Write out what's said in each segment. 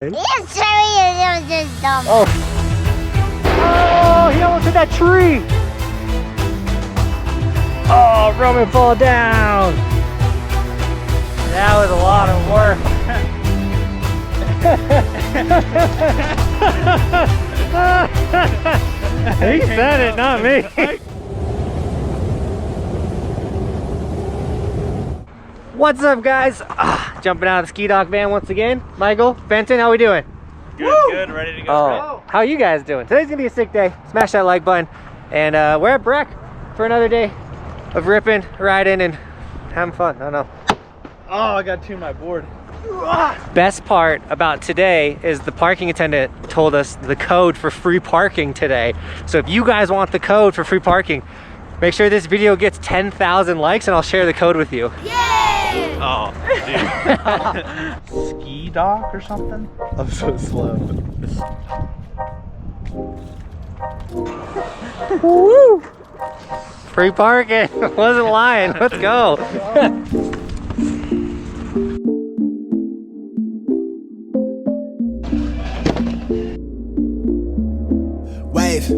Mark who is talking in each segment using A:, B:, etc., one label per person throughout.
A: Yes, sorry, it was just dumb.
B: Oh, he almost hit that tree. Oh, Roman fall down. That was a lot of work. He said it, not me. What's up, guys? Jumping out of the ski dock van once again. Michael, Benton, how we doing?
C: Good, ready to go.
B: Oh, how you guys doing? Today's gonna be a sick day. Smash that like button. And we're at Breck for another day of ripping, riding, and having fun. I don't know.
C: Oh, I got to my board.
B: Best part about today is the parking attendant told us the code for free parking today. So if you guys want the code for free parking, make sure this video gets 10,000 likes and I'll share the code with you.
A: Yay!
C: Oh, dude. Ski dock or something? I'm so slow.
B: Woo! Free parking. Wasn't lying. Let's go.
D: Wave,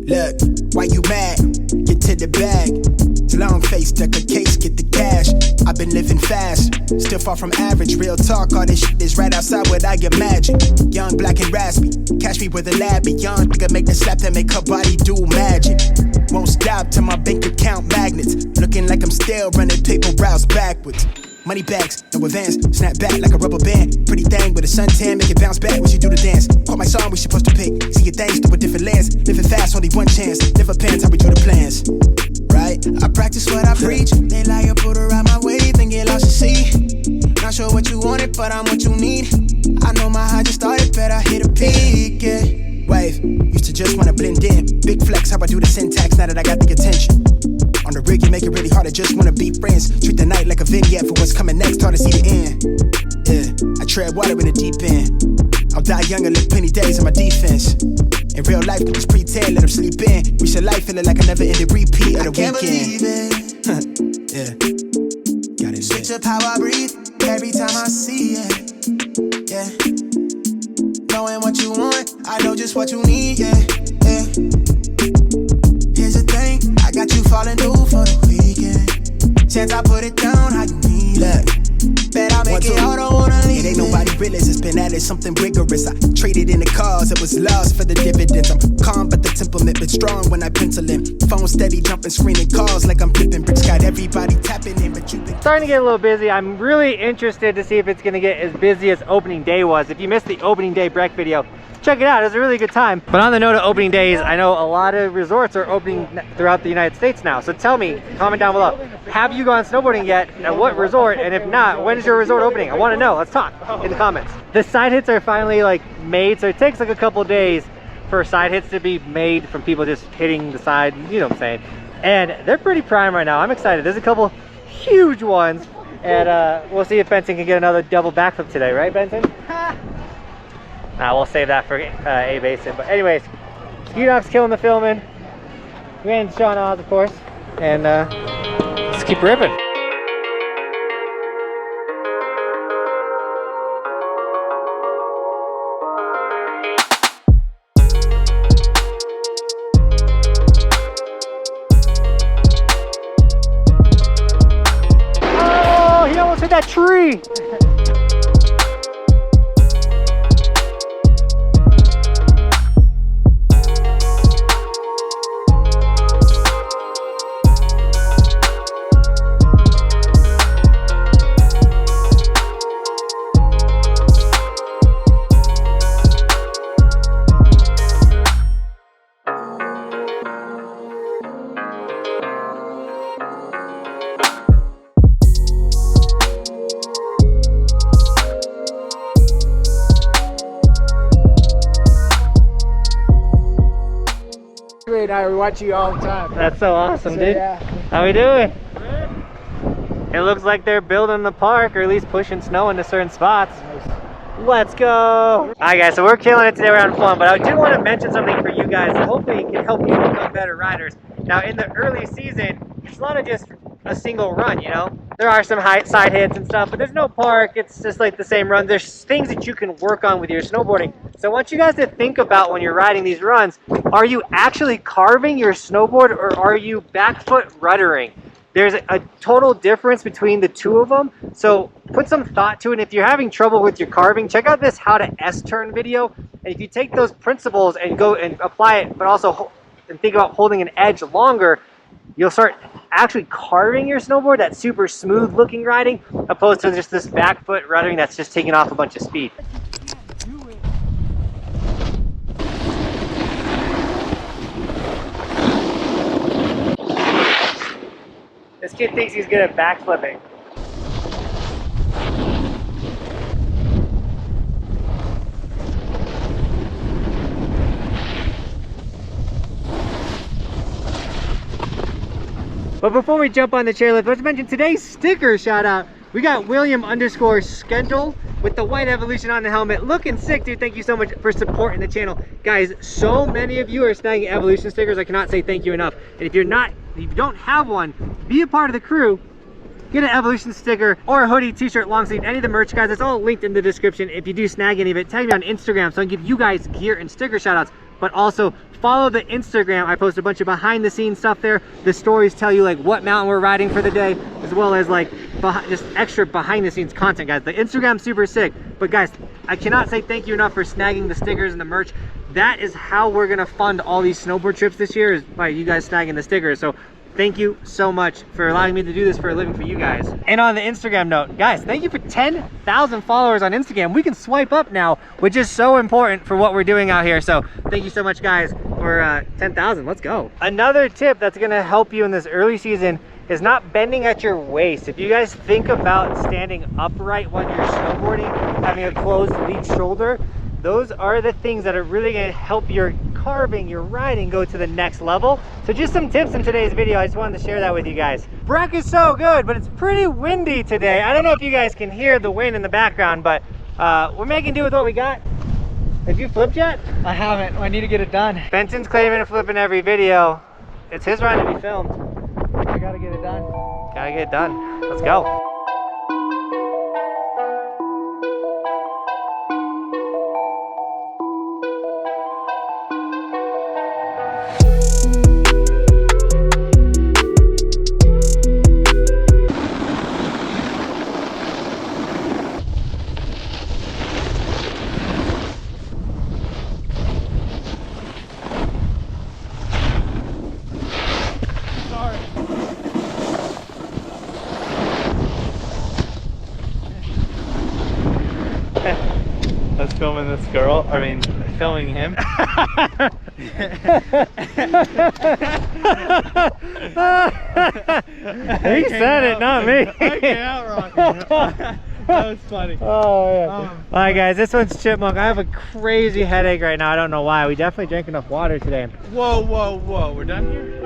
D: look, why you mad? Get to the bag. Long face, duck a case, get the cash. I've been living fast, still far from average. Real talk, all this shit is right outside what I imagine. Young, black and raspy, catch me with a lab. Young nigga make the slap that make her body do magic. Won't stop till my bank account magnets. Looking like I'm still running paper routes backwards. Money bags, no advance, snap back like a rubber band. Pretty thing with a suntan, make it bounce back when you do the dance. Caught my song, we supposed to pick. See your things through a different lens. Living fast, only one chance. Never pants, how we do the plans. Right? I practice what I preach. They lie or put around my wave and get lost to sea. Not sure what you wanted, but I'm what you need. I know my high just started, better hit a peak, yeah. Wave, used to just wanna blend in. Big flex, how I do the syntax now that I got the attention. On the rig, you make it really hard, I just wanna be friends. Treat the night like a vignette for what's coming next, hard to see the end. Yeah, I tread water in the deep end. I'll die young and live plenty days on my defense. In real life, just pretend, let them sleep in. We should life feeling like a never ending repeat of the weekend. Believe it. Yeah, got it. Switch up how I breathe every time I see it. Yeah, knowing what you want, I know just what you need. Yeah, yeah. Here's the thing, I got you falling through for the weekend. Chance I put it down, how you need it. Bet I make it all, don't wanna leave. It ain't nobody realist, it's been added something rigorous. I traded in the cars, it was lost for the dividends. I'm calm, but the temperament been strong when I pencil in. Phone steady, jumping, screaming calls like I'm flipping bricks. Got everybody tapping in, but you've been
B: Starting to get a little busy. I'm really interested to see if it's gonna get as busy as opening day was. If you missed the opening day Breck video, check it out, it was a really good time. But on the note of opening days, I know a lot of resorts are opening throughout the United States now. So tell me, comment down below, have you gone snowboarding yet? At what resort? And if not, when is your resort opening? I wanna know, let's talk in the comments. The side hits are finally like made, so it takes like a couple days for side hits to be made from people just hitting the side, you know what I'm saying? And they're pretty prime right now, I'm excited. There's a couple huge ones, and we'll see if Benson can get another double backflip today, right Benson? We'll save that for A Basin. But anyways, Ski Dock's killing the filming. We and Sean Oz, of course. And let's keep ripping. Oh, he almost hit that tree!
E: I watch you all the time.
B: That's so awesome, dude.
E: Yeah.
B: How we doing? It looks like they're building the park, or at least pushing snow into certain spots.
E: Nice.
B: Let's go. All right, guys, so we're killing it today. We're having fun, but I do want to mention something for you guys that hopefully can help you become better riders. Now, in the early season, it's not just a single run, you know? There are some side hits and stuff, but there's no park. It's just like the same run. There's things that you can work on with your snowboarding. So I want you guys to think about when you're riding these runs, are you actually carving your snowboard or are you back foot ruddering? There's a total difference between the two of them. So put some thought to it. If you're having trouble with your carving, check out this how to S-turn video. And if you take those principles and go and apply it, but also and think about holding an edge longer, you'll start actually carving your snowboard, that super smooth looking riding, opposed to just this back foot ruddering that's just taking off a bunch of speed. This kid thinks he's good at backflipping. But before we jump on the chairlift, let's mention today's sticker shout out. We got William_Skentel with the white Evolution on the helmet. Looking sick, dude. Thank you so much for supporting the channel. Guys, so many of you are snagging Evolution stickers. I cannot say thank you enough. And if you don't have one, be a part of the crew. Get an Evolution sticker or a hoodie, t-shirt, long sleeve, any of the merch, guys. It's all linked in the description. If you do snag any of it, tag me on Instagram so I can give you guys gear and sticker shout outs. But also follow the Instagram. I post a bunch of behind the scenes stuff there. The stories tell you like what mountain we're riding for the day, as well as like just extra behind the scenes content, guys. The Instagram's super sick. But guys, I cannot say thank you enough for snagging the stickers and the merch. That is how we're gonna fund all these snowboard trips this year, is by you guys snagging the stickers. So thank you so much for allowing me to do this for a living for you guys. And on the Instagram note, guys, thank you for 10,000 followers on Instagram. We can swipe up now, which is so important for what we're doing out here. So thank you so much, guys, for 10,000. Let's go. Another tip that's gonna help you in this early season is not bending at your waist. If you guys think about standing upright when you're snowboarding, having a closed lead shoulder, those are the things that are really gonna help your carving, your riding go to the next level. So just some tips in today's video. I just wanted to share that with you guys. Breck is so good, but it's pretty windy today. I don't know if you guys can hear the wind in the background, but we're making do with what we got. Have you flipped yet?
E: I haven't. I need to get it done.
B: Benton's claiming flipping every video. It's his run to be filmed.
E: I gotta get it done.
B: Gotta get it done. Let's go.
C: I was filming this girl, filming him.
B: He said it, not me.
C: Okay, out wrong. That was funny.
B: Oh, yeah. All right, guys, this one's Chipmunk. I have a crazy headache right now. I don't know why. We definitely drank enough water today.
C: Whoa, whoa, whoa. We're done here?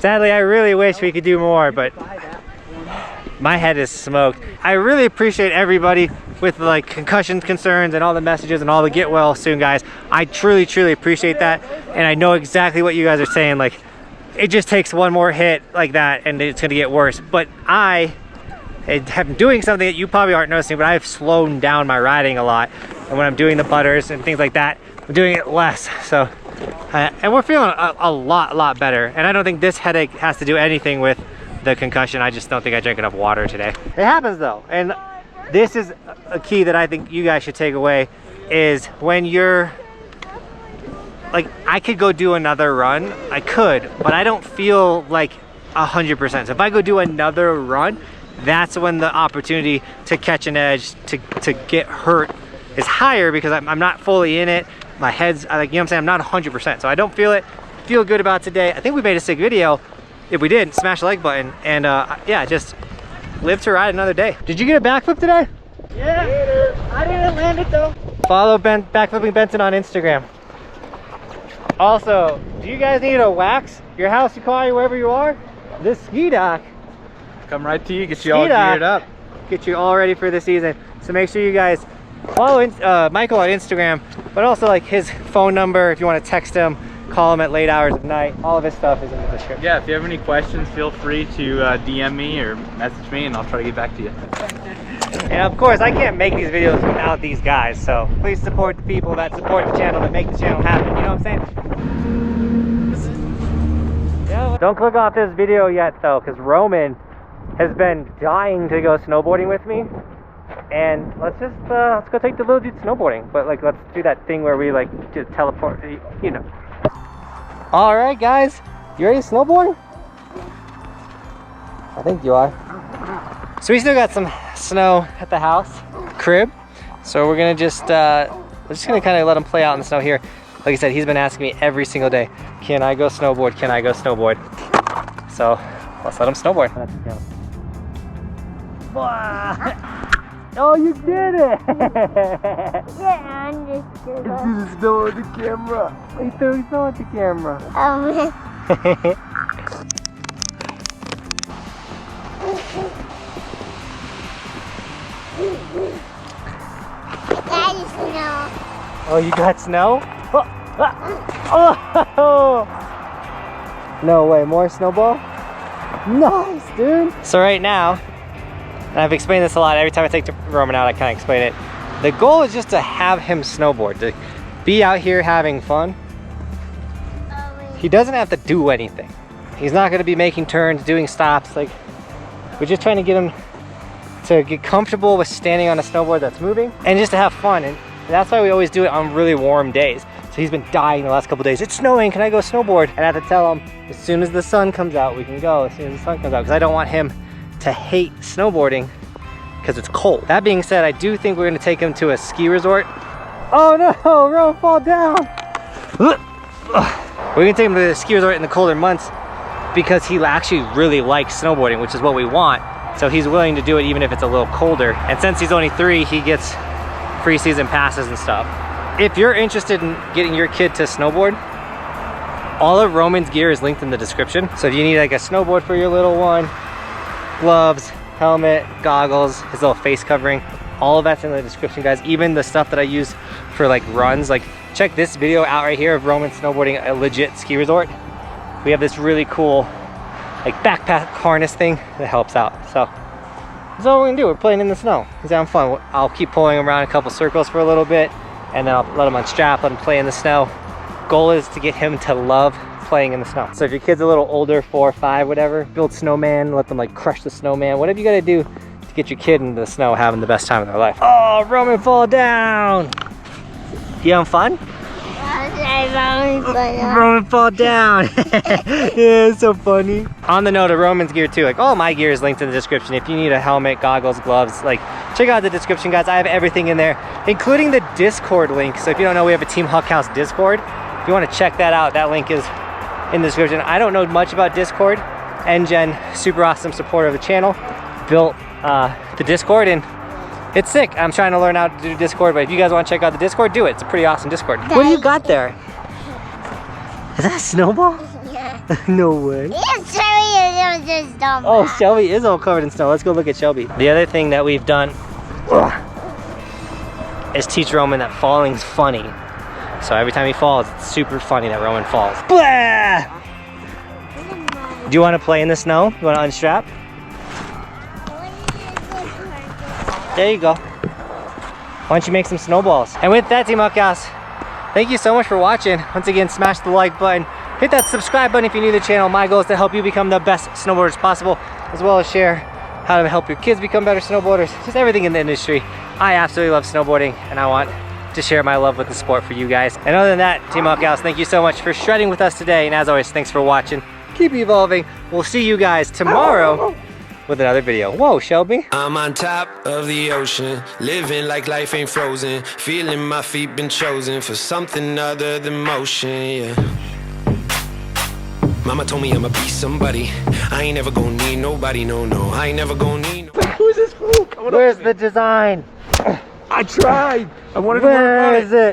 B: Sadly, I really wish we could do more, but my head is smoked. I really appreciate everybody with like concussion concerns and all the messages and all the get well soon, guys. I truly, truly appreciate that. And I know exactly what you guys are saying. Like, it just takes one more hit like that and it's gonna get worse. But I am doing something that you probably aren't noticing, but I've slowed down my riding a lot. And when I'm doing the butters and things like that, I'm doing it less. So, and we're feeling a lot better. And I don't think this headache has to do anything with the concussion. I just don't think I drank enough water today. It happens though. And this is a key that I think you guys should take away, is when you're like, I could go do another run. I could, but I don't feel like 100%. So if I go do another run, that's when the opportunity to catch an edge, to get hurt is higher, because I'm not fully in it. my head's like, you know what I'm saying, I'm not 100%, so I don't feel good about today. I think we made a sick video. If we did, smash the like button, and yeah, just live to ride another day. Did you get a backflip today?
E: Yeah. I didn't land it though.
B: Follow Backflipping Benson on Instagram. Also, do you guys need a wax your house, your car, wherever you are? This ski dock,
C: Come right to you, get you all geared up.
B: get you all ready for the season. So make sure you guys follow Michael on Instagram, but also like his phone number if you want to text him, call him at late hours of night. All of his stuff is in the description.
C: Yeah, if you have any questions, feel free to DM me or message me and I'll try to get back to you.
B: And of course, I can't make these videos without these guys, so please support the people that support the channel, that make the channel happen, you know what I'm saying? Yeah. Don't click off this video yet though, because Roman has been dying to go snowboarding with me. And let's go take the little dude snowboarding, but like let's do that thing where we like just teleport, you know. All right guys, you ready to snowboard? I think you are. So we still got some snow at the house crib, so we're gonna we're just gonna kind of let him play out in the snow here. Like I said, he's been asking me every single day, can I go snowboard, can I go snowboard? So let's let him snowboard. Oh, you did it!
A: Yeah, I'm just good.
B: It's snow at the camera. He threw snow at the camera.
A: That is snow.
B: Oh, you got snow? Oh! No way, more snowball? Nice, dude! So right now, and I've explained this a lot, every time I take Roman out I kind of explain it. The goal is just to have him snowboard, to be out here having fun. He doesn't have to do anything. He's not going to be making turns, doing stops. Like, we're just trying to get him to get comfortable with standing on a snowboard that's moving and just to have fun. And that's why we always do it on really warm days. So he's been dying the last couple days. It's snowing, can I go snowboard? And I have to tell him, as soon as the sun comes out, we can go. As soon as the sun comes out, because I don't want him to hate snowboarding because it's cold. That being said, I do think we're gonna take him to a ski resort. Oh no, Ron, fall down. We're gonna take him to the ski resort in the colder months because he actually really likes snowboarding, which is what we want. So he's willing to do it even if it's a little colder. And since he's only 3, he gets free season passes and stuff. If you're interested in getting your kid to snowboard, all of Roman's gear is linked in the description. So if you need like a snowboard for your little one, gloves, helmet, goggles, his little face covering, all of that's in the description, guys. Even the stuff that I use for like runs, like check this video out right here of Roman snowboarding at a legit ski resort. We have this really cool like backpack harness thing that helps out. So that's all we're gonna do. We're playing in the snow. He's having fun. I'll keep pulling him around a couple circles for a little bit, and then I'll let him unstrap, let him play in the snow. Goal is to get him to love playing in the snow. So if your kid's a little older, 4 or 5, whatever, build snowman, let them like crush the snowman, whatever you gotta do to get your kid into the snow having the best time of their life. Oh, Roman, fall down. You having fun? Roman, fall down. Yeah, it's so funny. On the note of Roman's gear too, like all my gear is linked in the description. If you need a helmet, goggles, gloves, like check out the description, guys. I have everything in there, including the Discord link. So if you don't know, we have a Team Buckhouse Discord. If you want to check that out, that link is in the description. I don't know much about Discord. NGen, super awesome supporter of the channel, built the Discord, and it's sick. I'm trying to learn how to do Discord, but if you guys want to check out the Discord, do it. It's a pretty awesome Discord. What do you got there? Is that a snowball?
A: Yeah.
B: No way.
A: Yes, Shelby is just dumb.
B: Oh, Shelby is all covered in snow. Let's go look at Shelby. The other thing that we've done is teach Roman that falling's funny. So every time he falls, it's super funny that Roman falls. Blah! Do you want to play in the snow? You want to unstrap? There you go. Why don't you make some snowballs? And with that, Team Buckhouse, thank you so much for watching. Once again, smash the like button. Hit that subscribe button if you're new to the channel. My goal is to help you become the best snowboarders possible, as well as share how to help your kids become better snowboarders. Just everything in the industry. I absolutely love snowboarding, and I want to share my love with the sport for you guys. And other than that, Team Buckhouse, thank you so much for shredding with us today. And as always, thanks for watching. Keep evolving. We'll see you guys tomorrow with another video. Whoa, Shelby.
F: I'm on top of the ocean, living like life ain't frozen, feeling my feet been chosen for something other than motion, yeah. Mama told me I'ma be somebody. I ain't never gonna need nobody, no, no. I ain't never gonna need nobody.
E: Who's this fool?
B: Where's the design?
E: I tried. I wanted to learn
B: Where
E: about it.
B: is it?